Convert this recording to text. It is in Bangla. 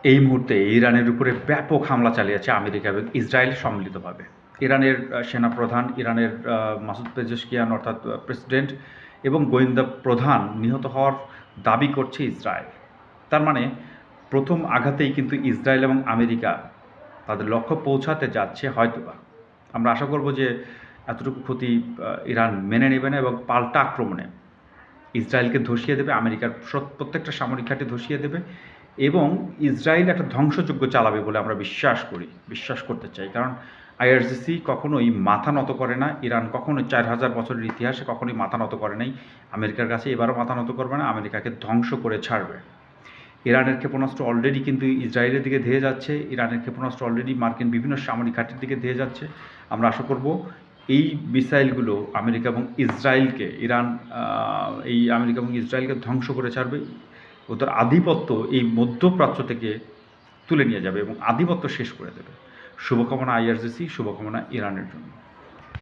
এই মুহূর্তে ইরানের উপরে ব্যাপক হামলা চালিয়েছে আমেরিকা এবং ইসরায়েল সম্মিলিতভাবে। ইরানের সেনাপ্রধান, ইরানের মাসুদ পেজেশকিয়ান অর্থাৎ প্রেসিডেন্ট এবং গোয়েন্দা প্রধান নিহত হওয়ার দাবি করছে ইসরায়েল। তার মানে প্রথম আঘাতেই কিন্তু ইসরায়েল এবং আমেরিকা তাদের লক্ষ্য পৌঁছাতে যাচ্ছে হয়তোবা। আমরা আশা করব যে এতটুকু ক্ষতি ইরান মেনে নেবে না এবং পাল্টা আক্রমণে ইসরায়েলকে ধসিয়ে দেবে, আমেরিকার প্রত্যেকটা সামরিক ঘাঁটি ধসিয়ে দেবে এবং ইসরায়েল একটা ধ্বংসযজ্ঞ চালাবে বলে আমরা বিশ্বাস করতে চাই। কারণ আইআরজিসি কখনোই মাথা নত করে না। ইরান কখনোই 4000 বছরের ইতিহাসে কখনোই মাথা নত করে নাই আমেরিকার কাছে, এবারও মাথা নত করবে না, আমেরিকাকে ধ্বংস করে ছাড়বে। ইরানের ক্ষেপণাস্ত্র অলরেডি কিন্তু ইসরায়েলের দিকে ধেয়ে যাচ্ছে, ইরানের ক্ষেপণাস্ত্র অলরেডি মার্কিন বিভিন্ন সামরিক ঘাঁটির দিকে ধেয়ে যাচ্ছে। আমরা আশা করব এই মিসাইলগুলো আমেরিকা এবং ইসরায়েলকে আমেরিকা এবং ইসরায়েলকে ধ্বংস করে ছাড়বে। ওদের আধিপত্য এই মধ্যপ্রাচ্য থেকে তুলে নিয়ে যাবে এবং আধিপত্য শেষ করে দেবে। শুভকামনা আইআরজিসি, শুভকামনা ইরানের জন্য।